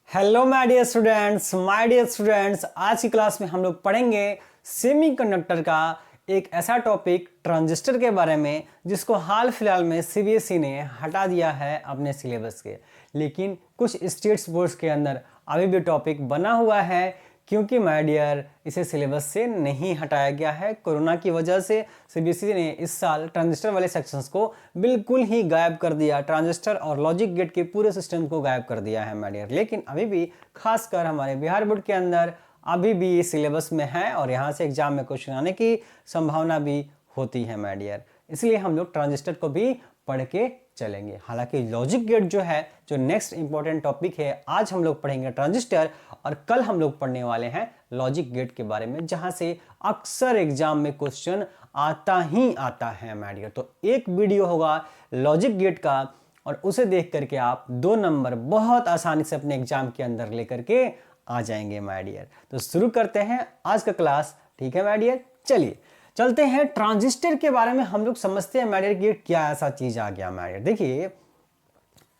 Hello my dear students, आज की class में हम लोग पढ़ेंगे सेमीकंडक्टर का एक ऐसा टॉपिक ट्रांजिस्टर के बारे में जिसको हाल फिलहाल में सीबीएसई ने हटा दिया है अपने सिलेबस के। लेकिन कुछ स्टेट्स बोर्ड्स के अंदर अभी भी टॉपिक बना हुआ है, क्योंकि माय डियर इसे सिलेबस से नहीं हटाया गया है। कोरोना की वजह से सीबीएसई ने इस साल ट्रांजिस्टर वाले सेक्शंस को बिल्कुल ही गायब कर दिया, ट्रांजिस्टर और लॉजिक गेट के पूरे सिस्टम को गायब कर दिया है माय डियर। लेकिन अभी भी खासकर हमारे बिहार बोर्ड के अंदर अभी भी ये सिलेबस में है और यहाँ से एग्जाम में क्वेश्चन आने की संभावना भी होती है माय डियर। इसलिए हम लोग ट्रांजिस्टर को भी पढ़ के चलेंगे। हालांकि लॉजिक गेट जो है, जो नेक्स्ट इंपॉर्टेंट टॉपिक है, आज हम लोग पढ़ेंगे ट्रांजिस्टर और कल हम लोग पढ़ने वाले हैं लॉजिक गेट के बारे में, जहां से अक्सर एग्जाम में क्वेश्चन आता ही आता है माय डियर। तो एक वीडियो होगा लॉजिक गेट का और उसे देख करके आप 2 नंबर बहुत आसानी से अपने एग्जाम के अंदर लेकर के आ जाएंगे माय डियर। तो शुरू करते हैं आज का क्लास, ठीक है माय डियर। चलिए चलते हैं ट्रांजिस्टर के बारे में हम लोग समझते हैं माय डियर कि क्या ऐसा चीज आ गया माय डियर। देखिए,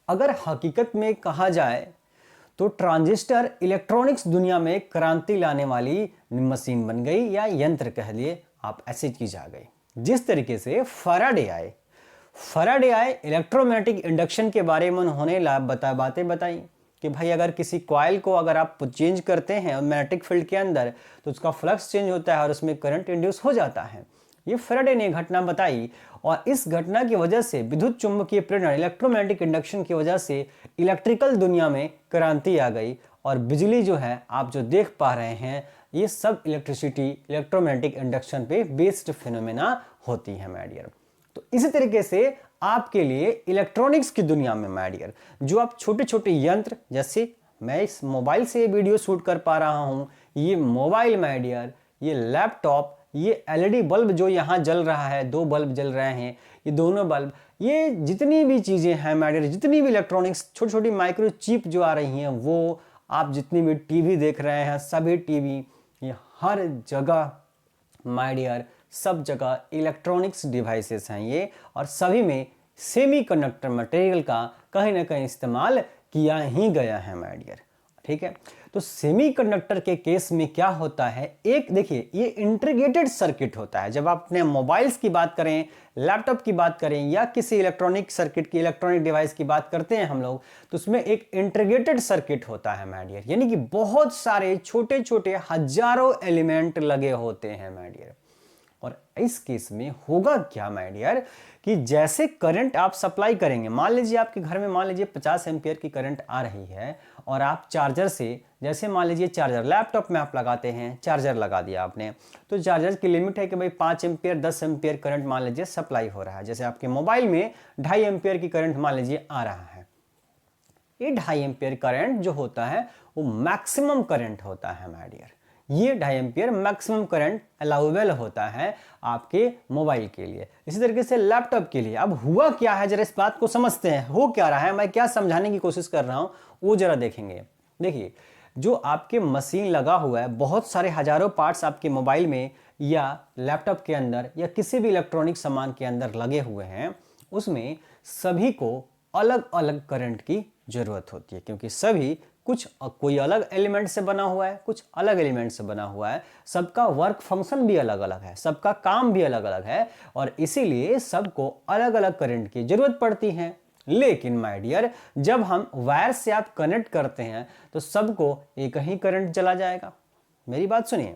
अगर हकीकत में कहा जाए तो ट्रांजिस्टर इलेक्ट्रॉनिक्स दुनिया में क्रांति लाने वाली मशीन बन गई, या यंत्र कह लिए आप, ऐसी चीज आ गई। जिस तरीके से फैराडे आए इलेक्ट्रोमैग्नेटिक इंडक्शन के बारे में उन्होंने बातें बताई कि भाई अगर किसी कॉइल को अगर आप चेंज करते हैं मैग्नेटिक फील्ड के अंदर तो उसका फ्लक्स चेंज होता है और उसमें करंट इंड्यूस हो जाता है। ये फैराडे ने घटना बताई और इस घटना की वजह से विद्युत चुंबकीय प्रेरण इलेक्ट्रोमैग्नेटिक इंडक्शन की वजह से इलेक्ट्रिकल दुनिया में क्रांति आ गई और बिजली जो है आप जो देख पा रहे हैं ये सब इलेक्ट्रिसिटी इलेक्ट्रोमैग्नेटिक इंडक्शन पे बेस्ड फिनोमेना होती है माय डियर। तो इसी तरीके से आपके लिए इलेक्ट्रॉनिक्स की दुनिया में माय डियर जो आप छोटे छोटे यंत्र, जैसे मैं इस मोबाइल से वीडियो शूट कर पा रहा हूं, ये मोबाइल माय डियर, ये लैपटॉप, ये एलईडी बल्ब जो यहाँ जल रहा है, 2 बल्ब जल रहे हैं, ये दोनों बल्ब, ये जितनी भी चीजें हैं माय डियर, जितनी भी इलेक्ट्रॉनिक्स छोटी छोटी माइक्रो चिप जो आ रही हैं, वो आप जितनी भी टीवी देख रहे हैं, सभी टीवी, ये हर जगह माय डियर, सब जगह इलेक्ट्रॉनिक्स डिवाइसेस हैं ये, और सभी में सेमीकंडक्टर मटेरियल का कहीं ना कहीं इस्तेमाल किया ही गया है माय डियर। ठीक है, तो सेमीकंडक्टर के केस में क्या होता है, एक देखिए ये इंटीग्रेटेड सर्किट होता है। जब आप अपने मोबाइल्स की बात करें, लैपटॉप की बात करें या किसी इलेक्ट्रॉनिक सर्किट की, इलेक्ट्रॉनिक डिवाइस की बात करते हैं हम लोग, तो उसमें एक इंटीग्रेटेड सर्किट होता है माय डियर, यानी कि बहुत सारे छोटे छोटे हजारों एलिमेंट लगे होते हैं माय डियर। और इस केस में होगा क्या माय डियर कि जैसे करंट आप सप्लाई करेंगे, मान लीजिए आपके घर में मान लीजिए 50 एम्पियर की करंट आ रही है और आप चार्जर से, जैसे मान लीजिए चार्जर लैपटॉप में आप लगाते हैं, चार्जर लगा दिया आपने, तो चार्जर की लिमिट है कि भाई 5 एम्पियर 10 एम्पियर करंट मान लीजिए सप्लाई हो रहा है। जैसे आपके मोबाइल में 2.5 एम्पियर की करंट मान लीजिए आ रहा है। ये 2.5 एम्पियर करंट जो होता है वो मैक्सिमम करंट होता है माय डियर। ये 2.5 एम्पियर मैक्सिमम करंट अलाउेबल होता है आपके मोबाइल के लिए। इसी तरीके से लैपटॉप के लिए अब हुआ क्या है, जरा इस बात को समझते हैं, हो क्या रहा है, मैं क्या समझाने की कोशिश कर रहा हूं वो जरा देखेंगे। देखिए, जो आपके मशीन लगा हुआ है, बहुत सारे हजारों पार्ट्स आपके मोबाइल में या लैपटॉप के अंदर या किसी भी इलेक्ट्रॉनिक सामान के अंदर लगे हुए हैं, उसमें सभी को अलग अलग करंट की जरूरत होती है, क्योंकि सभी कोई अलग एलिमेंट से बना हुआ है, कुछ अलग एलिमेंट से बना हुआ है, सबका वर्क फंक्शन भी अलग अलग है, सबका काम भी अलग अलग है, और इसीलिए सबको अलग अलग करंट की जरूरत पड़ती है। लेकिन माय डियर, जब हम वायर से आप कनेक्ट करते हैं तो सबको एक ही करंट चला जाएगा। मेरी बात सुनिए,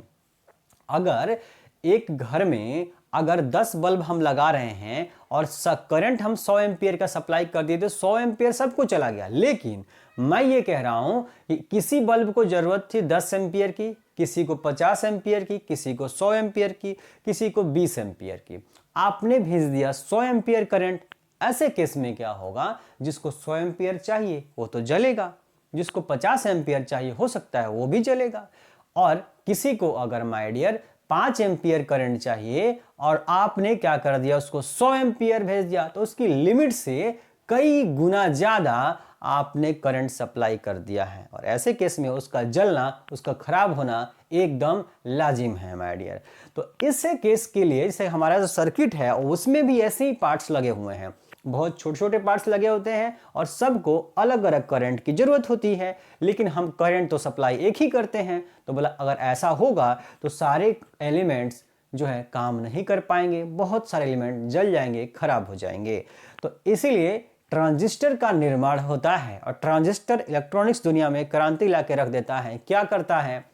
अगर एक घर में अगर 10 बल्ब हम लगा रहे हैं और करंट हम 100 एम्पियर का सप्लाई कर दिए तो 100 एम्पियर सबको चला गया। लेकिन मैं ये कह रहा हूं कि किसी बल्ब को जरूरत थी 10 एम्पियर की, किसी को 50 एम्पियर की, किसी को 100 एम्पियर की, किसी को 20 एम्पियर की, आपने भेज दिया 100 एम्पियर करंट। ऐसे केस में क्या होगा, जिसको 100 एम्पियर चाहिए वो तो जलेगा, जिसको 50 एम्पियर चाहिए हो सकता है वो भी जलेगा, और किसी को अगर माय डियर 5 एम्पियर करंट चाहिए और आपने क्या कर दिया, उसको 100 एम्पियर भेज दिया, तो उसकी लिमिट से कई गुना ज्यादा आपने करंट सप्लाई कर दिया है, और ऐसे केस में उसका जलना, उसका खराब होना एकदम लाजिम है माय डियर। तो इस केस के लिए जैसे हमारा जो सर्किट है उसमें भी ऐसे ही पार्ट्स लगे हुए हैं, बहुत छोटे छोटे पार्ट्स लगे होते हैं और सबको अलग अलग करंट की जरूरत होती है, लेकिन हम करंट तो सप्लाई एक ही करते हैं। तो बोला अगर ऐसा होगा तो सारे एलिमेंट्स जो है काम नहीं कर पाएंगे, बहुत सारे एलिमेंट जल जाएंगे, खराब हो जाएंगे। तो इसीलिए ट्रांजिस्टर का निर्माण होता है और ट्रांजिस्टर इलेक्ट्रॉनिक्स दुनिया में क्रांति ला के रख देता है। क्या करता है?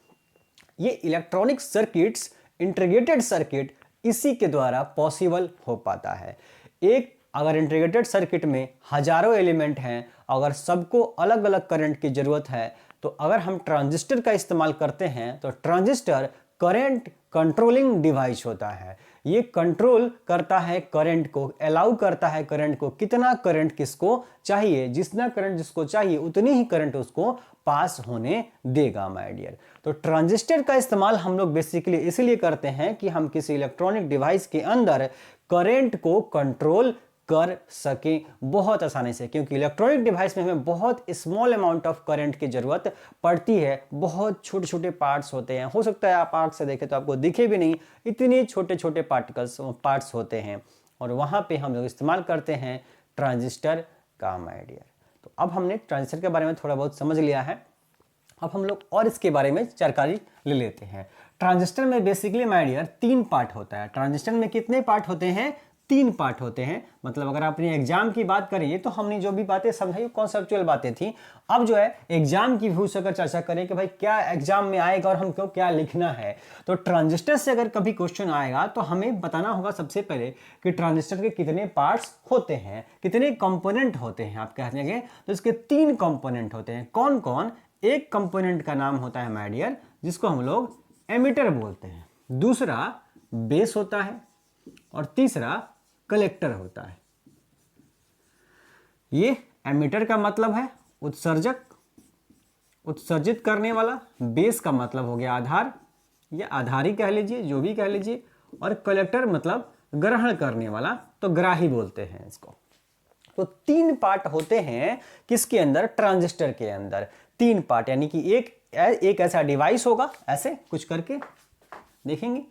ये इलेक्ट्रॉनिक सर्किट्स, इंटीग्रेटेड सर्किट इसी के द्वारा पॉसिबल हो पाता है। एक अगर इंटीग्रेटेड सर्किट में हजारों एलिमेंट हैं, अगर सबको अलग अलग करंट की जरूरत है, तो अगर हम ट्रांजिस्टर का इस्तेमाल करते हैं तो ट्रांजिस्टर करंट कंट्रोलिंग डिवाइस होता है। ये कंट्रोल करता है करंट को, अलाउ करता है करंट को, कितना करंट किसको चाहिए, जितना करंट जिसको चाहिए उतनी ही करंट उसको पास होने देगा माय डियर। तो ट्रांजिस्टर का इस्तेमाल हम लोग बेसिकली इसलिए करते हैं कि हम किसी इलेक्ट्रॉनिक डिवाइस के अंदर करंट को कंट्रोल कर सके बहुत आसानी से, क्योंकि इलेक्ट्रॉनिक डिवाइस में हमें बहुत स्मॉल अमाउंट ऑफ करंट की जरूरत पड़ती है। बहुत छोटे छोटे पार्ट्स होते हैं, हो सकता है आप आंख से देखें तो आपको दिखे भी नहीं, इतने छोटे छोटे पार्ट्स होते हैं, और वहां पे हम लोग इस्तेमाल करते हैं ट्रांजिस्टर का माय डियर। तो अब हमने ट्रांजिस्टर के बारे में थोड़ा बहुत समझ लिया है, अब हम लोग और इसके बारे में जानकारी ले लेते हैं। ट्रांजिस्टर में बेसिकली माय डियर 3 पार्ट होता है। ट्रांजिस्टर में कितने पार्ट होते हैं? 3 पार्ट होते हैं। मतलब अगर अपने एग्जाम की बात करिए तो हमने जो भी बातें समझाई कॉन्सेप्चुअल बातें थी। अब जो है एग्जाम की व्यू से अगर चर्चा करें कि भाई क्या एग्जाम में आएगा और हमको क्या लिखना है, तो ट्रांजिस्टर से अगर कभी क्वेश्चन आएगा तो हमें बताना होगा सबसे पहले कि ट्रांजिस्टर के कितने पार्ट्स होते हैं, कितने कंपोनेंट होते हैं। आप कहते हैं तो इसके 3 कंपोनेंट होते हैं। कौन कौन? एक कंपोनेंट का नाम होता है माय डियर जिसको हम लोग एमिटर बोलते हैं, दूसरा बेस होता है और तीसरा कलेक्टर होता है। ये एमिटर का मतलब है उत्सर्जक, उत्सर्जित करने वाला। बेस का मतलब हो गया आधार या आधारी कह लीजिए, जो भी कह लीजिए, और कलेक्टर मतलब ग्रहण करने वाला, तो ग्राही बोलते हैं इसको। तो 3 पार्ट होते हैं किसके अंदर? ट्रांजिस्टर के अंदर 3 पार्ट, यानी कि एक ऐसा डिवाइस होगा, ऐसे कुछ करके देखेंगे,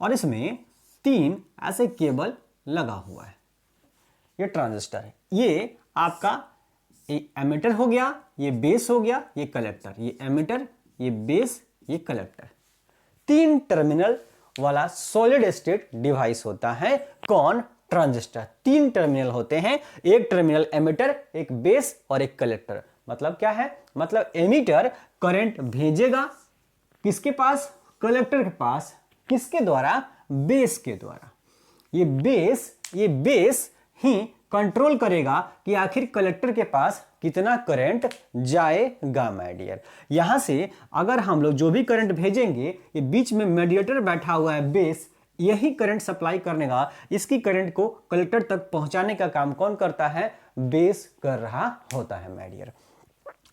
और इसमें 3 ऐसे केबल लगा हुआ है। ये ट्रांजिस्टर है। ये आपका एमिटर हो गया, ये बेस हो गया, ये कलेक्टर। ये एमिटर, ये बेस, ये कलेक्टर। 3 टर्मिनल वाला सॉलिड स्टेट डिवाइस होता है। कौन? ट्रांजिस्टर। 3 टर्मिनल होते हैं, एक टर्मिनल एमिटर, एक बेस और एक कलेक्टर। मतलब क्या है? मतलब एमिटर करंट भेजेगा किसके पास? कलेक्टर के पास। किसके द्वारा? बेस के द्वारा। ये बेस ही कंट्रोल करेगा कि आखिर कलेक्टर के पास कितना करंट जाएगा माय डियर। यहां से अगर हम लोग जो भी करंट भेजेंगे, ये बीच में मीडिएटर बैठा हुआ है बेस, यही करंट सप्लाई करने का, इसकी करंट को कलेक्टर तक पहुंचाने का काम कौन करता है? बेस कर रहा होता है माय डियर।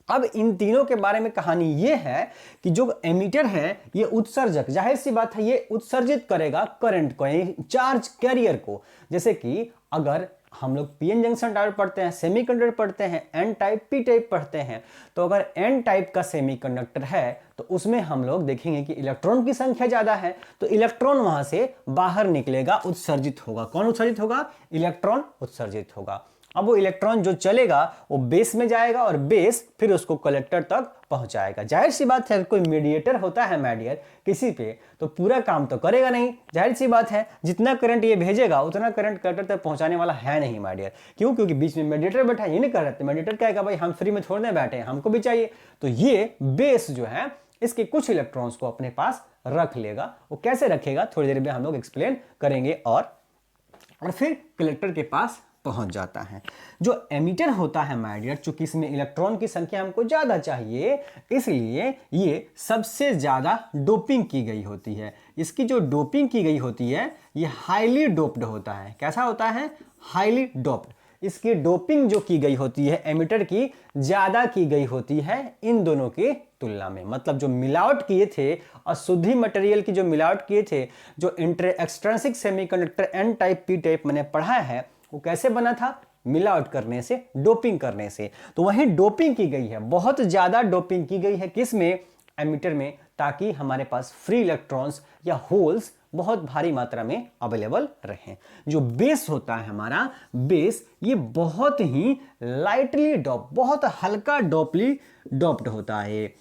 अब इन तीनों के बारे में कहानी यह है कि जो एमिटर है ये उत्सर्जक, जाहिर सी बात है ये उत्सर्जित करेगा करंट को, चार्ज कैरियर को। जैसे कि अगर हम लोग पीएन जंक्शन डायोड पढ़ते हैं, सेमीकंडक्टर पढ़ते हैं, एन टाइप पी टाइप पढ़ते हैं, तो अगर एन टाइप का सेमीकंडक्टर है तो उसमें हम लोग देखेंगे कि इलेक्ट्रॉन की संख्या ज्यादा है, तो इलेक्ट्रॉन वहां से बाहर निकलेगा, उत्सर्जित होगा। कौन उत्सर्जित होगा? इलेक्ट्रॉन उत्सर्जित होगा। अब वो इलेक्ट्रॉन जो चलेगा वो बेस में जाएगा और बेस फिर उसको कलेक्टर तक पहुंचाएगा। जाहिर सी बात है कोई मीडिएटर होता है माय डियर किसी पे, तो पूरा काम तो करेगा नहीं। जाहिर सी बात है जितना करंट ये भेजेगा उतना करंट कलेक्टर तक पहुंचाने वाला है नहीं माय डियर। क्यों? क्योंकि बीच में मीडिएटर बैठा है, ये नहीं कर रहे। मीडिएटर क्या है? भाई हम फ्री में छोड़ने बैठे हैं, हमको भी चाहिए। तो ये बेस जो है इसके कुछ इलेक्ट्रॉन्स को अपने पास रख लेगा। वो कैसे रखेगा थोड़ी देर में हम लोग एक्सप्लेन करेंगे। और फिर कलेक्टर के पास पहुंच जाता है। जो एमिटर होता है माय डियर, चूंकि इसमें इलेक्ट्रॉन की संख्या हमको ज्यादा चाहिए, इसलिए ये सबसे ज्यादा डोपिंग की गई होती है। इसकी जो डोपिंग की गई होती है ये हाईली डोप्ड होता है। कैसा होता है? Highly doped. इसकी डोपिंग जो की गई होती है एमिटर की, ज्यादा की गई होती है इन दोनों की तुलना में। मतलब जो मिलावट किए थे, अशुद्धि मटेरियल की जो मिलावट किए थे, जो extrinsic semiconductor N type P type मैंने पढ़ा है, वो कैसे बना था? मिलावट करने से, डोपिंग करने से। तो वहीं डोपिंग की गई है, बहुत ज्यादा डोपिंग की गई है। किस में? एमिटर में, ताकि हमारे पास फ्री इलेक्ट्रॉन्स या होल्स बहुत भारी मात्रा में अवेलेबल रहे। जो बेस होता है हमारा बेस, ये बहुत ही लाइटली डोप, बहुत हल्का डोपली डोप्ड होता है।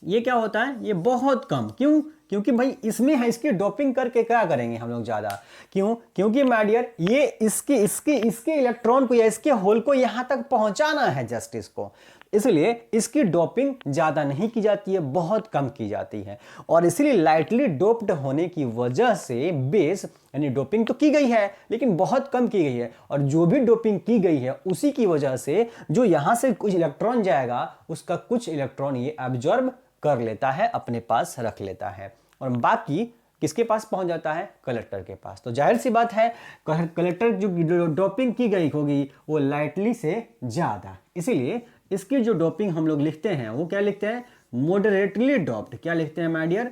ये क्या होता है, ये बहुत कम। क्यों? क्योंकि भाई इसमें है, इसकी डोपिंग करके क्या करेंगे हम लोग ज्यादा। क्यों? क्योंकि माय डियर ये इसके इलेक्ट्रॉन को या इसके होल को यहां तक पहुंचाना है जस्ट इसको, इसलिए इसकी डोपिंग ज्यादा नहीं की जाती है, बहुत कम की जाती है। और इसलिए लाइटली डोप्ड होने की वजह से बेस, यानी डोपिंग तो की गई है लेकिन बहुत कम की गई है, और जो भी डोपिंग की गई है उसी की वजह से जो यहां से कुछ इलेक्ट्रॉन जाएगा उसका कुछ इलेक्ट्रॉन ये एब्जॉर्ब कर लेता है, अपने पास रख लेता है, और बाकी किसके पास पहुंच जाता है, कलेक्टर के पास। तो जाहिर सी बात है कलेक्टर जो डोपिंग की गई होगी वो लाइटली से ज्यादा, इसीलिए इसकी जो डोपिंग हम लोग लिखते हैं वो क्या लिखते हैं, मॉडरेटली डोप्ड। क्या लिखते हैं माय डियर,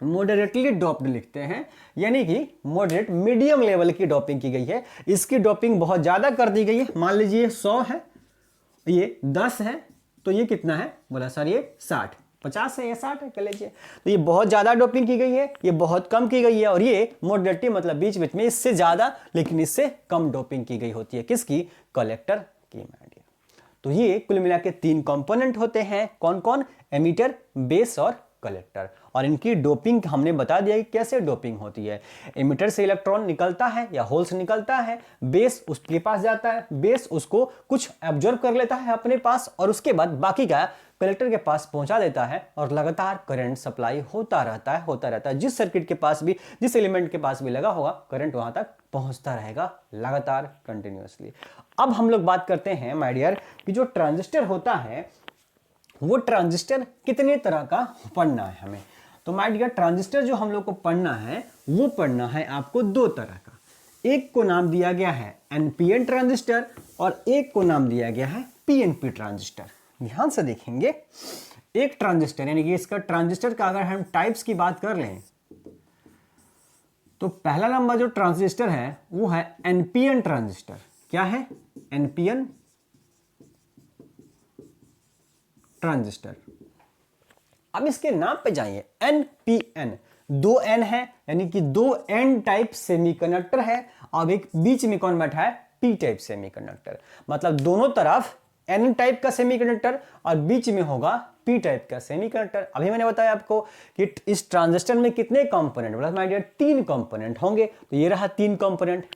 मॉडरेटली डोप्ड लिखते हैं, यानी कि मॉडरेट मीडियम लेवल की डोपिंग की गई है। इसकी डोपिंग बहुत ज्यादा कर दी गई है, मान लीजिए 100 है, ये 10 है, तो ये कितना है, बोला सर ये 60, 50 है या 60 है कह लीजिए। तो ये बहुत ज्यादा डोपिंग की गई है, ये बहुत कम की गई है, और ये मॉडरेटली मतलब बीच बीच में इससे ज्यादा लेकिन इससे कम डोपिंग की गई होती है, किसकी, कलेक्टर की माय डियर। तो ये कुल मिला के 3 कंपोनेंट होते हैं, कौन कौन, एमिटर, बेस और कलेक्टर। और इनकी डोपिंग हमने बता दिया कि कैसे डोपिंग होती है। एमिटर से इलेक्ट्रॉन निकलता है या होल से निकलता है, बेस उसके पास जाता है, बेस उसको कुछ एब्जॉर्ब कर लेता है अपने पास, और उसके बाद बाकी का कलेक्टर के पास पहुंचा देता है, और लगातार करंट सप्लाई होता रहता है। जिस सर्किट के पास भी, जिस एलिमेंट के पास भी लगा होगा, करंट वहां तक पहुंचता रहेगा लगातार कंटिन्यूअसली। अब हम लोग बात करते हैं माय डियर कि जो ट्रांजिस्टर होता है वो ट्रांजिस्टर कितने तरह का पढ़ना है हमें। तो माय डियर ट्रांजिस्टर जो हम लोग को पढ़ना है वो पढ़ना है आपको 2 तरह का। एक को नाम दिया गया है एनपीएन ट्रांजिस्टर और एक को नाम दिया गया है पीएनपी ट्रांजिस्टर। ध्यान से देखेंगे, एक ट्रांजिस्टर यानी कि इसका ट्रांजिस्टर का अगर हम टाइप्स की बात कर लें तो पहला नंबर जो ट्रांजिस्टर है वो है एनपीएन ट्रांजिस्टर। क्या है, एनपीएन ट्रांजिस्टर। अब इसके नाम पे जाइए, एनपीएन, 2 एन है यानी कि 2 एन टाइप सेमीकंडक्टर है, अब एक बीच में कौन बैठा है, पी टाइप सेमीकंडक्टर। मतलब दोनों तरफ एन टाइप का सेमीकंडक्टर और बीच में होगा पी टाइप का सेमीकंडक्टर। अभी मैंने बताया आपको कि इस ट्रांजिस्टर में कितने कंपोनेंट, मतलब माय डियर 3 कंपोनेंट होंगे। तो ये रहा 3 कंपोनेंट,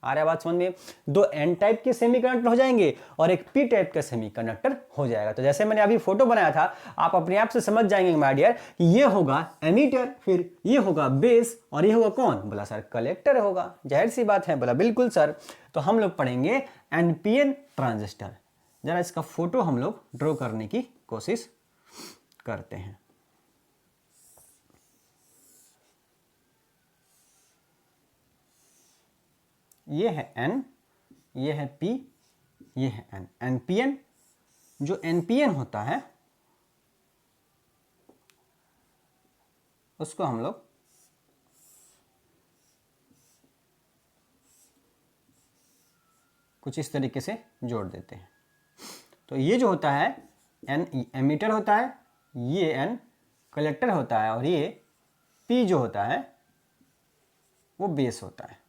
आ रहा बात समझ में। 2 एन टाइप के सेमीकंडक्टर हो जाएंगे और एक पी टाइप का सेमीकंडक्टर हो जाएगा। तो जैसे मैंने अभी फोटो बनाया था, आप अपने आप से समझ जाएंगे माय डियर कि ये होगा एमीटर, फिर ये होगा बेस और ये होगा कौन, बोला सर कलेक्टर होगा। जाहिर सी बात है, बोला बिल्कुल सर। तो हम लोग पढ़ेंगे एनपीएन ट्रांजिस्टर। जरा इसका फोटो हम लोग ड्रॉ करने की कोशिश करते हैं। ये है एन, ये है पी, ये है एन। एनपीएन, जो एनपीएन होता है उसको हम लोग कुछ इस तरीके से जोड़ देते हैं। तो ये जो होता है एन एमीटर होता है, ये एन कलेक्टर होता है, और ये पी जो होता है वो बेस होता है।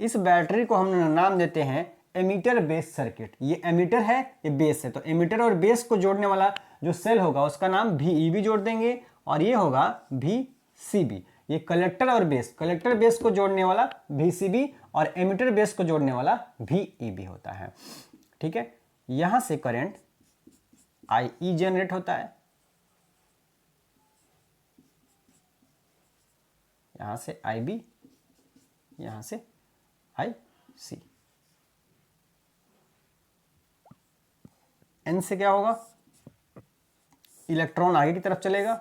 इस बैटरी को हम नाम देते हैं एमीटर बेस सर्किट। ये एमीटर है, ये बेस है। तो एमीटर और बेस को जोड़ने वाला जो सेल होगा उसका नाम VEB जोड़ देंगे, और ये होगा VCB। ये कलेक्टर और बेस, कलेक्टर बेस को जोड़ने वाला VCB और एमीटर बेस को जोड़ने वाला VEB होता है। ठीक है, यहां से करंट IE जनरेट होता है, यहां से IB, यहां से IC। N से क्या होगा, इलेक्ट्रॉन आगे की तरफ चलेगा,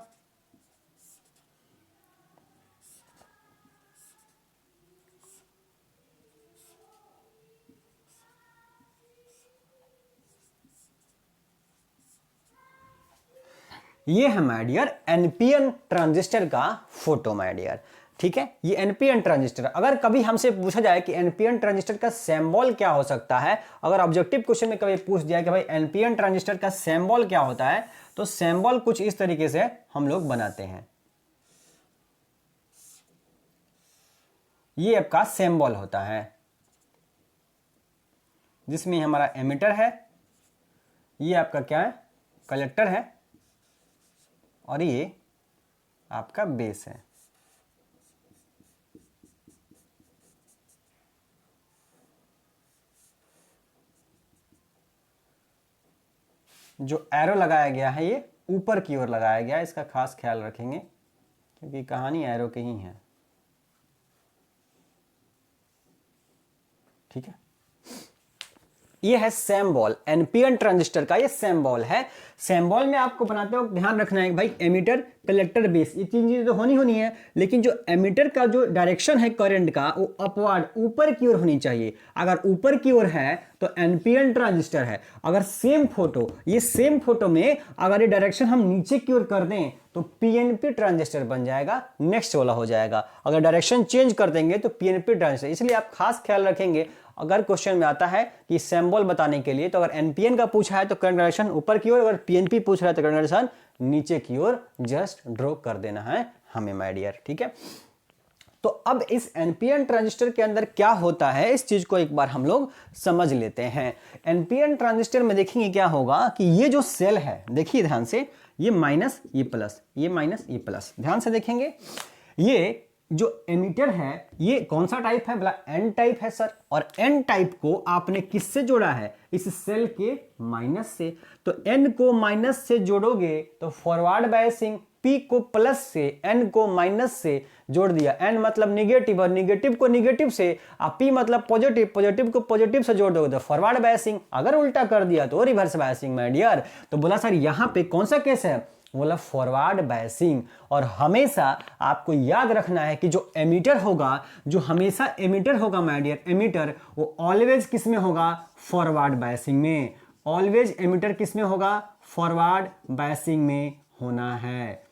ये है माय डियर एनपीएन ट्रांजिस्टर का फोटो माय डियर। ठीक है, ये एनपीएन ट्रांजिस्टर। अगर कभी हमसे पूछा जाए कि एनपीएन ट्रांजिस्टर का सिंबल क्या हो सकता है, अगर ऑब्जेक्टिव क्वेश्चन में कभी पूछ दिया कि भाई एनपीएन ट्रांजिस्टर का सिंबल क्या होता है, तो सिंबल कुछ इस तरीके से हम लोग बनाते हैं। ये आपका सिंबल होता है, जिसमें हमारा एमिटर है, ये आपका क्या है, कलेक्टर है, और ये आपका बेस है। जो एरो लगाया गया है ये ऊपर की ओर लगाया गया है, इसका खास ख्याल रखेंगे क्योंकि कहानी एरो की ही है। ठीक है, ये है सिंबल, एनपीएन ट्रांजिस्टर का ये सिंबल है। सिंबल में आपको बनाते वक्त ध्यान रखना है भाई एमिटर, कलेक्टर, बेस, ये तीन चीजें तो होनी है, लेकिन जो एमिटर का जो डायरेक्शन है करंट का वो अपवर्ड, ऊपर की ओर होनी चाहिए। अगर ऊपर की ओर है तो एनपीएन ट्रांजिस्टर है। अगर सेम फोटो, ये सेम फोटो में अगर ये डायरेक्शन हम नीचे की ओर कर दें तो पीएनपी ट्रांजिस्टर बन जाएगा, नेक्स्ट वाला हो जाएगा। अगर डायरेक्शन चेंज कर देंगे तो पीएनपी ट्रांजिस्टर। इसलिए आप खास ख्याल रखेंगे, अगर क्वेश्चन में आता है कि सिंबल बताने के लिए, तो अगर एनपीएन का पूछा है तो करंट डायरेक्शन ऊपर की ओर, अगर पीएनपी पूछ रहा है तो करंट डायरेक्शन नीचे की ओर जस्ट ड्रॉ कर देना है हमें माय डियर। ठीक है, तो अब इस एनपीएन ट्रांजिस्टर के अंदर क्या होता है, इस चीज को एक बार हम लोग समझ लेते हैं। एनपीएन ट्रांजिस्टर में देखेंगे क्या होगा कि ये जो सेल है, देखिए ध्यान से, ये माइनस, ये प्लस, ये माइनस, ये प्लस, ध्यान से देखेंगे। ये जो एमिटर है ये कौन सा टाइप है, बोला एन टाइप है सर। और एन टाइप को आपने किससे जोड़ा है, इस सेल के माइनस से। तो एन को माइनस से जोड़ोगे तो फॉरवर्ड बायसिंग, पी को प्लस से, एन को माइनस से जोड़ दिया। एन मतलब निगेटिव और निगेटिव को निगेटिव से, पी मतलब पॉजिटिव, पॉजिटिव को पॉजिटिव से जोड़ दोगे तो फॉरवर्ड बायसिंग। अगर उल्टा कर दिया तो रिवर्स बायसिंग माय डियर। तो बोला सर यहां पे कौन सा केस है, बोला फॉरवर्ड बायसिंग। और हमेशा आपको याद रखना है कि जो एमिटर होगा, जो हमेशा एमिटर होगा माय डियर, एमिटर वो ऑलवेज किस में होगा, फॉरवर्ड बायसिंग में। ऑलवेज एमिटर किस में होगा, फॉरवर्ड बायसिंग में होना है।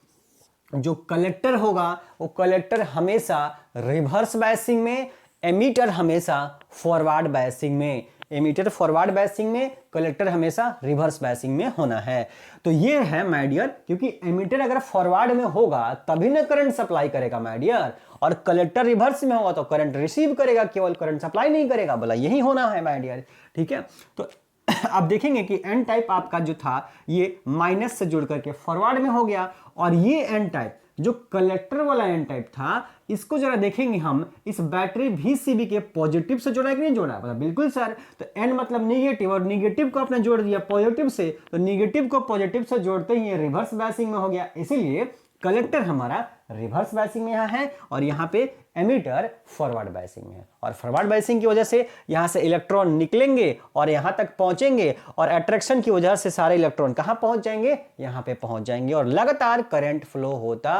जो कलेक्टर होगा वो कलेक्टर हमेशा रिवर्स बायसिंग में, एमिटर हमेशा फॉरवर्ड बायसिंग में। एमिटर फॉरवर्ड बायसिंग में, कलेक्टर हमेशा रिवर्स बायसिंग में होना है। तो ये है माय डियर, क्योंकि एमिटर अगर फॉरवर्ड में होगा तभी ना करंट सप्लाई करेगा माय डियर, और कलेक्टर रिवर्स में होगा तो करंट रिसीव करेगा, केवल करंट सप्लाई नहीं करेगा। बोला यही होना है माय डियर। ठीक है, तो आप देखेंगे कि एन टाइप आपका जो था ये माइनस से जुड़ करके फॉरवर्ड में हो गया, और ये एन टाइप जो कलेक्टर वाला एन टाइप था, इसको जरा देखेंगे हम, इस बैटरी VCB के पॉजिटिव से जोड़ा कि नहीं जोड़ा, मतलब बिल्कुल सर। तो एन मतलब निगेटिव, और निगेटिव को आपने जोड़ दिया पॉजिटिव से, तो निगेटिव को पॉजिटिव से जोड़ते ही ये रिवर्स बायसिंग में हो गया। इसीलिए कलेक्टर हमारा रिवर्स बायसिंग में यहाँ है, और यहाँ पे एमिटर फॉरवर्ड बायसिंग में है। और फॉरवर्ड बायसिंग की वजह से यहाँ से इलेक्ट्रॉन निकलेंगे और यहाँ तक पहुंचेंगे, और अट्रैक्शन की वजह से सारे इलेक्ट्रॉन कहाँ पहुंच जाएंगे, यहाँ पे पहुंच जाएंगे, और लगातार करंट फ्लो होता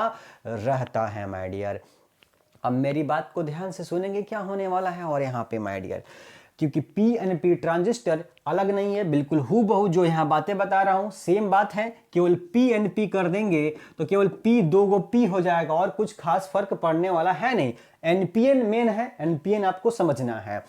रहता है माय डियर। अब मेरी बात को ध्यान से सुनेंगे क्या होने वाला है, और यहाँ पे माय डियर, क्योंकि पीएनपी ट्रांजिस्टर अलग नहीं है, बिल्कुल हूबहू जो यहाँ बातें बता रहा हूँ सेम बात है। केवल पीएनपी कर देंगे तो केवल पी दो गो पी हो जाएगा, और कुछ खास फर्क पड़ने वाला है नहीं। एनपीएन मेन है, एनपीएन आपको समझना है।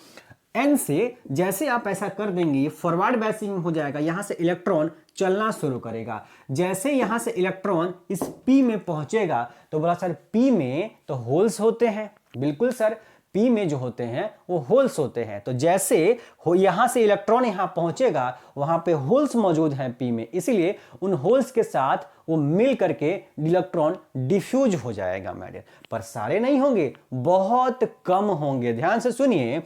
एन से जैसे आप ऐसा कर देंगे फॉरवर्ड बायसिंग हो जाएगा, यहां से इलेक्ट्रॉन चलना शुरू करेगा। जैसे यहां से इलेक्ट्रॉन इस पी में पहुंचेगा तो बोला सर पी में तो होल्स होते हैं, बिल्कुल सर, पी में जो होते हैं वो होल्स होते हैं। तो जैसे यहां से इलेक्ट्रॉन यहां पहुंचेगा वहां पे होल्स मौजूद हैं पी में, इसीलिए उन होल्स के साथ वो मिल करके इलेक्ट्रॉन डिफ्यूज हो जाएगा माय डियर। पर सारे नहीं होंगे, बहुत कम होंगे। ध्यान से सुनिए,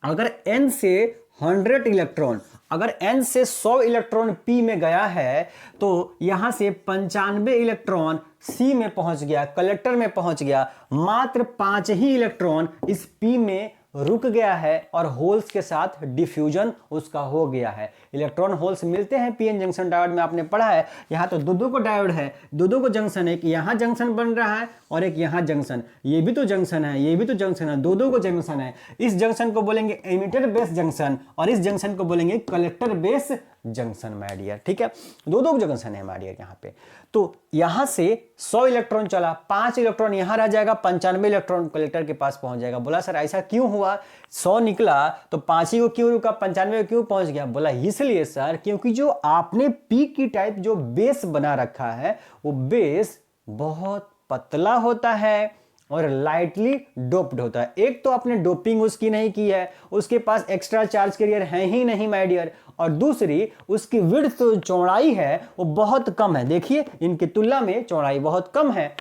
अगर n से 100 इलेक्ट्रॉन, अगर n से 100 इलेक्ट्रॉन p में गया है तो यहां से 95 इलेक्ट्रॉन c में पहुंच गया, कलेक्टर में पहुंच गया। मात्र 5 ही इलेक्ट्रॉन इस p में रुक गया है और होल्स के साथ डिफ्यूजन उसका हो गया है। इलेक्ट्रॉन होल्स मिलते हैं पीएन जंक्शन डायोड में, आपने पढ़ा है। यहाँ तो दो को डायोड है, दो को जंक्शन है, एक यहाँ जंक्शन बन रहा है और एक यहाँ जंक्शन, ये भी तो जंक्शन है, ये भी तो जंक्शन है, दो को जंक्शन है। इस जंक्शन को बोलेंगे एमिटर बेस जंक्शन और इस जंक्शन को बोलेंगे collector base junction my dear. ठीक है, दो जंक्शन है माय डियर यहाँ पे। तो यहां से 100 इलेक्ट्रॉन चला, 5 इलेक्ट्रॉन यहां रह जाएगा, 95 इलेक्ट्रॉन कलेक्टर के पास पहुंच जाएगा। बोला सर ऐसा क्यों हुआ, 100 निकला तो 5 ही को क्यों रुका, 95 क्यों पहुंच गया? बोला इसलिए सर क्योंकि जो आपने पी की टाइप जो बेस बना रखा है वो बेस बहुत पतला होता है और लाइटली डोप्ड होता है। एक तो आपने डोपिंग उसकी नहीं की है, उसके पास एक्स्ट्रा चार्ज कैरियर है ही नहीं माय डियर, और दूसरी उसकी विड्थ तो चौड़ाई है वो बहुत कम है। देखिए इनकी तुलना में चौड़ाई बहुत कम है।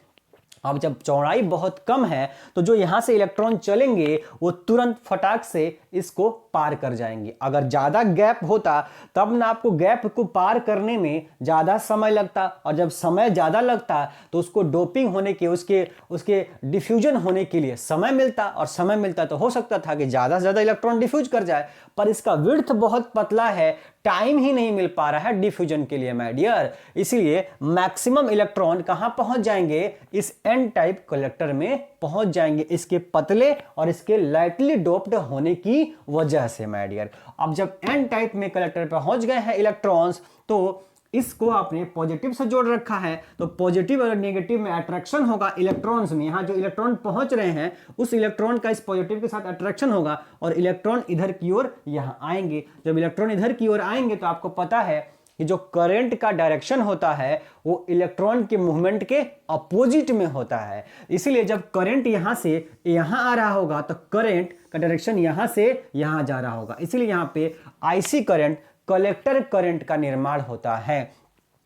अब जब चौड़ाई बहुत कम है तो जो यहां से इलेक्ट्रॉन चलेंगे वो तुरंत फटाक से इसको पार कर जाएंगे। अगर ज्यादा गैप होता तब ना आपको गैप को पार करने में ज्यादा समय लगता, और जब समय ज्यादा लगता तो उसको डोपिंग होने के उसके डिफ्यूजन होने के लिए समय मिलता, और समय मिलता तो हो सकता था कि ज्यादा से ज्यादा इलेक्ट्रॉन डिफ्यूज कर जाए। पर इसका विड्थ बहुत पतला है, टाइम ही नहीं मिल पा रहा है डिफ्यूजन के लिए माय डियर। इसलिए मैक्सिमम इलेक्ट्रॉन कहां पहुंच जाएंगे, इस एन टाइप कलेक्टर में पहुंच जाएंगे, इसके पतले और इसके लाइटली डोप्ड होने की वजह से माय डियर। अब जब एन टाइप में कलेक्टर पे पहुंच गए हैं इलेक्ट्रॉन्स, तो इसको आपने पॉजिटिव से जोड़ रखा है, तो पॉजिटिव और नेगेटिव में अट्रैक्शन होगा इलेक्ट्रॉन्स में। यहां जो इलेक्ट्रॉन पहुंच रहे हैं उस इलेक्ट्रॉन का इस पॉजिटिव के साथ अट्रैक्शन होगा और इलेक्ट्रॉन इधर की ओर यहां आएंगे। जब इलेक्ट्रॉन इधर की ओर आएंगे तो आपको पता है कि जो करंट का डायरेक्शन होता है वो इलेक्ट्रॉन के मूवमेंट के अपोजिट में होता है। इसीलिए जब करंट यहां से यहां आ रहा होगा तो करंट का डायरेक्शन यहां से यहां जा रहा होगा। इसीलिए यहां पे आईसी करंट, कलेक्टर करंट का निर्माण होता है,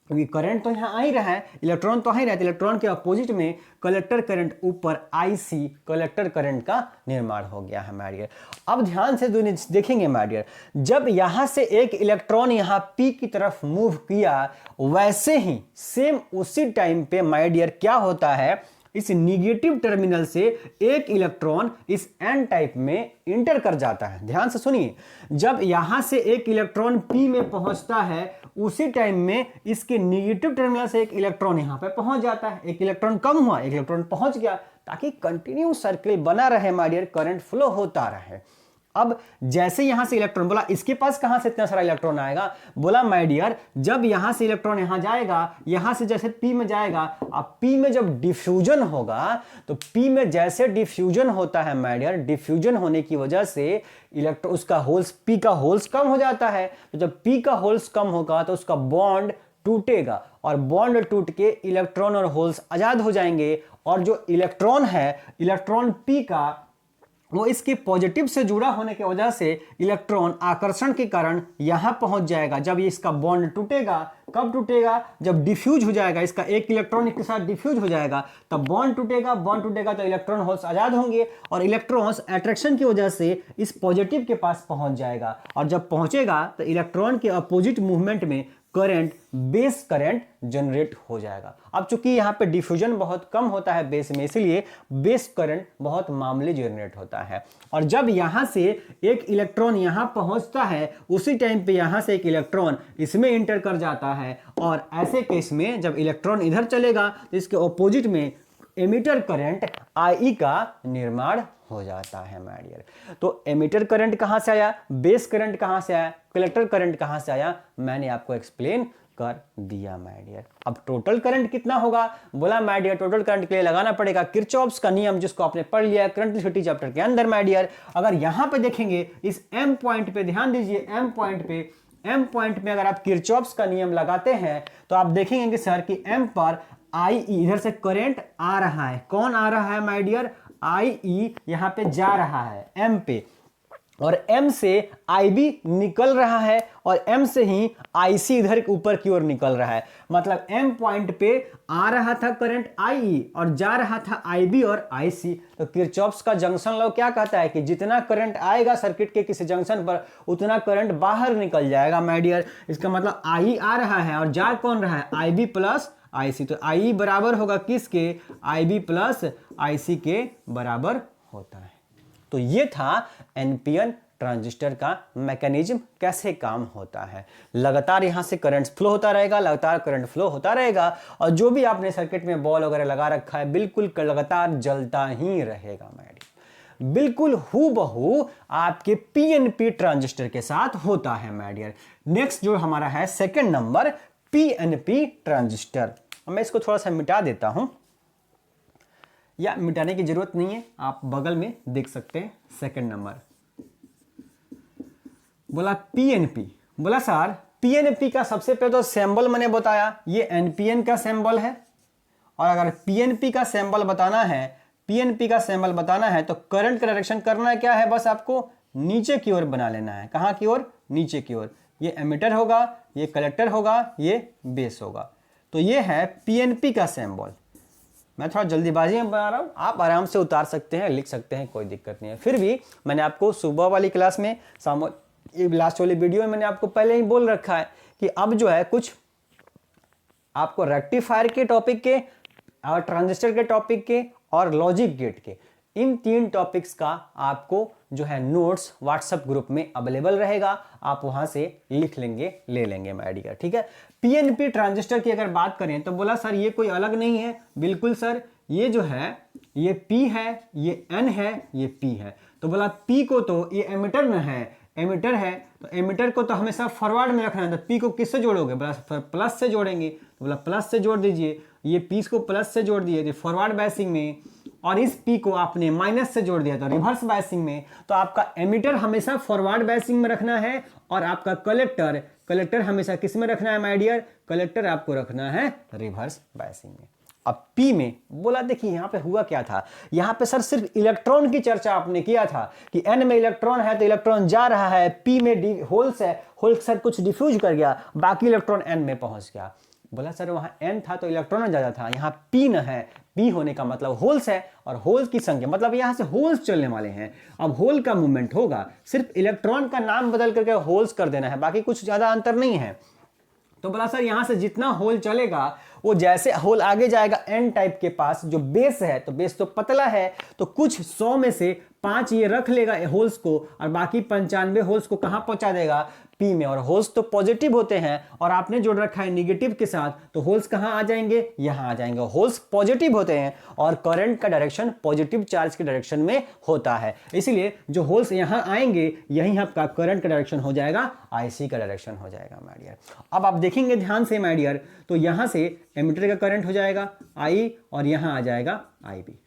क्योंकि करंट तो यहां आ ही रहा है, इलेक्ट्रॉन तो आ ही रहा है, इलेक्ट्रॉन के अपोजिट में कलेक्टर करंट ऊपर आईसी कलेक्टर करंट का निर्माण हो गया है माय डियर। अब ध्यान से देखेंगे माय डियर, जब यहां से एक इलेक्ट्रॉन यहां पी की तरफ मूव किया, वैसे ही सेम उसी टाइम पे माय डियर क्या होता है, इस निगेटिव टर्मिनल से एक इलेक्ट्रॉन इस एन टाइप में इंटर कर जाता है। ध्यान से सुनिए, जब यहां से एक इलेक्ट्रॉन पी में पहुंचता है उसी टाइम में इसके निगेटिव टर्मिनल से एक इलेक्ट्रॉन यहां पे पहुंच जाता है। एक इलेक्ट्रॉन कम हुआ, एक इलेक्ट्रॉन पहुंच गया, ताकि कंटिन्यू सर्किल बना रहे माय डियर, करंट फ्लो होता रहे। अब जैसे यहां से इलेक्ट्रॉन, बोला इसके पास कहां से इतना सारा इलेक्ट्रॉन आएगा, बोला माय डियर जब यहां से इलेक्ट्रॉन यहां जाएगा, यहां से जैसे पी में जाएगा, अब पी में जब डिफ्यूजन होगा तो पी में जैसे डिफ्यूजन होता है माय डियर, डिफ्यूजन होने की वजह से इलेक्ट्रॉन उसका होल्स, पी का होल्स कम हो जाता है। तो जब पी का होल्स कम होगा तो उसका बॉन्ड टूटेगा, और बॉन्ड टूट के इलेक्ट्रॉन और होल्स आजाद हो जाएंगे, और जो इलेक्ट्रॉन है, इलेक्ट्रॉन पी का, वो इसके पॉजिटिव से जुड़ा होने की वजह से इलेक्ट्रॉन आकर्षण के कारण यहां पहुंच जाएगा। जब ये इसका बॉन्ड टूटेगा, कब टूटेगा, जब डिफ्यूज हो जाएगा, इसका एक इलेक्ट्रॉन इसके साथ डिफ्यूज हो जाएगा, तब बॉन्ड टूटेगा। बॉन्ड टूटेगा तो इलेक्ट्रॉन होल्स आजाद होंगे, और इलेक्ट्रॉन्स अट्रैक्शन की वजह से इस पॉजिटिव के पास पहुंच जाएगा, और जब पहुंचेगा तो इलेक्ट्रॉन के अपोजिट मूवमेंट में करंट, बेस करंट जनरेट हो जाएगा। अब चूंकि यहां पे डिफ्यूजन बहुत कम होता है बेस में, इसलिए बेस करंट बहुत मामूली जनरेट होता है। और जब यहां से एक इलेक्ट्रॉन यहां पहुंचता है उसी टाइम पे यहां से एक इलेक्ट्रॉन इसमें इंटर कर जाता है, और ऐसे केस में जब इलेक्ट्रॉन इधर चलेगा तो इसके ऑपोजिट में एमिटर करंट आई का निर्माण हो जाता है माय डियर। तो एमिटर करंट कहां से आया, बेस करंट कहां से आया, कलेक्टर करंट कहां से आया, मैंने आपको एक्सप्लेन कर दिया माय डियर। अब टोटल करंट कितना होगा, बोला माय डियर टोटल करंट के लिए लगाना पड़ेगा किरचॉफ्स का नियम, जिसको आपने पढ़ लिया करंट इलेक्ट्रिसिटी चैप्टर के अंदर माय डियर। अगर यहां पे देखेंगे इस एम पॉइंट पे ध्यान दीजिए, एम पॉइंट पे अगर आप किरचॉफ्स का नियम लगाते हैं तो आप देखेंगे कि सर कि एम पर आई, इधर से करंट आ रहा है, कौन आ रहा है माय डियर, आई ई यहां पे जा रहा है एम पे, और एम से आई बी निकल रहा है, और एम से ही आई सी इधर ऊपर की ओर निकल रहा है। मतलब एम पॉइंट पे आ रहा था करंट आई ई और जा रहा था आई बी और आई सी। तो किरचॉफ्स का जंक्शन लॉ क्या कहता है कि जितना करंट आएगा सर्किट के किसी जंक्शन पर उतना करंट बाहर निकल जाएगा माय डियर। इसका मतलब आई आ रहा है और जा कौन रहा है, आई बी प्लस आई सी। तो आई बराबर होगा किसके, आई बी प्लस आई सी के बराबर होता है। तो ये था एनपीएन ट्रांजिस्टर का मैकेनिज्म, कैसे काम होता है। लगातार यहां से करंट फ्लो होता रहेगा, लगातार करंट फ्लो होता रहेगा, और जो भी आपने सर्किट में बॉल वगैरह लगा रखा है बिल्कुल लगातार जलता ही रहेगा माय डियर। बिल्कुल हूबहू आपके पीएनपी ट्रांजिस्टर के साथ होता है माय डियर। नेक्स्ट जो हमारा है सेकंड नंबर, पीएनपी ट्रांजिस्टर। मैं इसको थोड़ा सा मिटा देता हूं, या मिटाने की जरूरत नहीं है, आप बगल में देख सकते हैं। सेकंड नंबर बोला पीएनपी, बोला सर पीएनपी का सबसे पहले तो सिंबल मैंने बताया, ये एनपीएन का सिंबल है, और अगर पीएनपी का सिंबल बताना है पीएनपी का सिंबल बताना है तो करंट का डायरेक्शन करना क्या है, बस आपको नीचे की ओर बना लेना है। कहां की ओर? नीचे की ओर। ये एमिटर होगा, ये कलेक्टर होगा, ये बेस होगा। तो ये है पीएनपी का सिंबल। मैं थोड़ा जल्दीबाजी में बना रहा हूं, आप आराम से उतार सकते हैं, लिख सकते हैं, कोई दिक्कत नहीं है। फिर भी मैंने आपको सुबह वाली क्लास में, लास्ट वाली वीडियो में मैंने आपको पहले ही बोल रखा है कि अब जो है कुछ आपको रेक्टिफायर के टॉपिक के और ट्रांजिस्टर के टॉपिक के और लॉजिक गेट के, इन 3 टॉपिक्स का आपको जो है नोट्स व्हाट्सएप ग्रुप में अवेलेबल रहेगा। आप वहां से लिख लेंगे, ले लेंगे माय डियर, ठीक है। पीएनपी ट्रांजिस्टर की अगर बात करें तो बोला सर ये कोई अलग नहीं है। बिल्कुल सर, ये जो है ये P है, ये N है, ये P है। तो बोला P को तो ये एमिटर न है, एमिटर है तो एमिटर को तो हमेशा फॉरवर्ड में रखना है। तो P को किससे जोड़ोगे? बोला प्लस से जोड़ेंगे। तो बोला प्लस से जोड़ दीजिए। ये P को प्लस से जोड़ दिए तो फॉरवर्ड बायसिंग में, और इस P को आपने माइनस से जोड़ दिया तो रिवर्स बायसिंग में। तो आपका एमिटर हमेशा फॉरवर्ड बायसिंग में रखना है और आपका कलेक्टर हमेशा किस में रखना है माय डियर? कलेक्टर आपको रखना है रिवर्स बायसिंग में। अब P में बोला, देखिए यहां पे हुआ क्या था, यहां पे सर सिर्फ इलेक्ट्रॉन की चर्चा आपने किया था कि N में इलेक्ट्रॉन है तो इलेक्ट्रॉन जा रहा है, P में होल्स है, होल्स सर कुछ डिफ्यूज कर गया, बाकी इलेक्ट्रॉन N में पहुंच गया। बोला सर वहां N था तो इलेक्ट्रॉन ज्यादा था, यहां P न है। P होने का मतलब होल्स है, और होल्स की संख्या मतलब यहां से होल्स चलने वाले हैं। अब होल का मूवमेंट होगा, सिर्फ इलेक्ट्रॉन का नाम बदल करके होल्स कर देना है, बाकी कुछ ज्यादा अंतर नहीं है। तो बोला सर यहां से जितना होल चलेगा वो जैसे होल आगे जाएगा एन टाइप के पास, जो बेस है तो बेस तो पतला है, तो कुछ 100 में से 5 ये रख लेगा होल्स को, और बाकी 95 होल्स को कहां पहुंचा देगा? पी में। और होल्स तो पॉजिटिव होते हैं और आपने जोड़ रखा है निगेटिव के साथ, तो होल्स कहां आ जाएंगे? यहां आ जाएंगे। होल्स पॉजिटिव होते हैं और करंट का डायरेक्शन पॉजिटिव चार्ज के डायरेक्शन में होता है, इसलिए जो होल्स यहां आएंगे यही आपका करंट का डायरेक्शन हो जाएगा, आईसी का डायरेक्शन हो जाएगा माय डियर। अब आप देखेंगे ध्यान से माय डियर, तो यहां से एमिटर का करंट हो जाएगा आई और यहां आ जाएगा आईबी।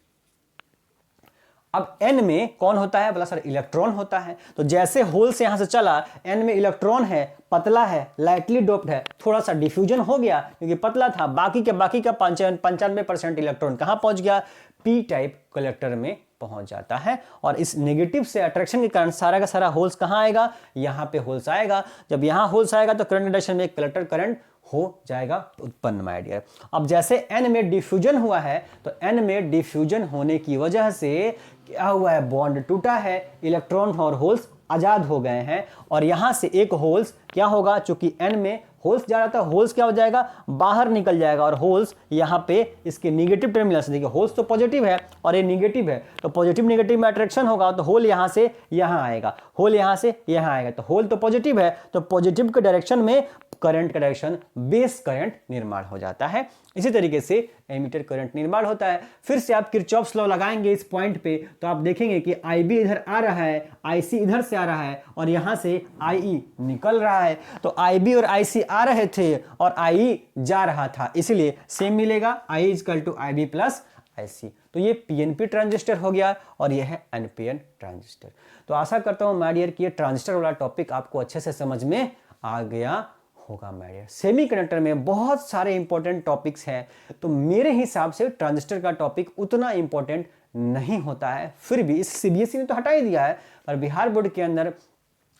अब N में कौन होता है? बोला सर इलेक्ट्रॉन होता है। तो जैसे होल से यहां से चला, N में इलेक्ट्रॉन है, पतला है, लाइटली डोप्ड है, थोड़ा सा डिफ्यूजन हो गया क्योंकि पतला था, बाकी का 95% इलेक्ट्रॉन कहां पहुंच गया? P टाइप कलेक्टर में पहुंच जाता है। और इस नेगेटिव से अट्रैक्शन के कारण सारा का सारा होल्स कहां आएगा? यहां पे होल्स आएगा। जब यहां होल्स आएगा तो करंट डायरेक्शन में कलेक्टर करंट हो जाएगा उत्पन्न माय डियर। अब जैसे N में डिफ्यूजन हुआ है, तो N में डिफ्यूजन होने की वजह से क्या हुआ है? बॉन्ड टूटा है, इलेक्ट्रॉन और होल्स आजाद हो गए हैं, और यहां से एक होल्स क्या होगा? चूंकि N में होल्स जा रहा था, होल्स क्या हो जाएगा? बाहर निकल जाएगा, और होल्स यहां पे इसके नेगेटिव टर्मिनल से, देखिए होल्स तो पॉजिटिव है और ये नेगेटिव है, तो पॉजिटिव नेगेटिव में अट्रैक्शन होगा, तो होल यहां से यहां आएगा, होल यहां से यहां आएगा, तो होल तो पॉजिटिव है, तो पॉजिटिव के डायरेक्शन में करंट का डायरेक्शन बेस करंट निर्माण हो जाता है। इसी तरीके से एमीटर करंट निर्माण होता है। फिर से आप किरचॉफ्स लॉ लगाएंगे इस पॉइंट पे, तो आप देखेंगे कि IB इधर आ रहा है, IC इधर से आ रहा है, और यहां से IE निकल रहा है। तो IB और IC आ रहे थे और IE जा रहा था, इसलिए सेम मिलेगा, I = IB + IC। तो ये PNP ट्रांजिस्टर हो गया और ये है NPN ट्रांजिस्टर। तो आशा करता हूं माय डियर कि ये ट्रांजिस्टर वाला टॉपिक आपको अच्छे से समझ में आ गया होगा माय डियर। सेमीकंडक्टर में बहुत सारे इंपॉर्टेंट टॉपिक्स हैं, तो मेरे हिसाब से ट्रांजिस्टर का टॉपिक उतना इंपॉर्टेंट नहीं होता है। फिर भी इस CBSE ने तो हटा ही दिया है, पर बिहार बोर्ड के अंदर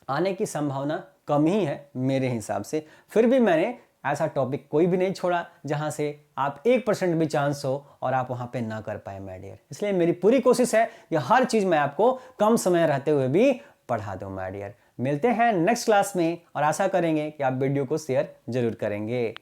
आने की संभावना कम ही है मेरे हिसाब से। फिर भी मैंने ऐसा टॉपिक कोई भी नहीं छोड़ा जहां से आप 1% भी चांस हो और आप वहां पे ना कर पाए माय डियर। इसलिए मेरी पूरी कोशिश है कि हर चीज मैं आपको कम समय रहते हुए भी पढ़ा दूं माय डियर। मिलते हैं नेक्स्ट क्लास में और आशा करेंगे कि आप वीडियो को शेयर जरूर करेंगे।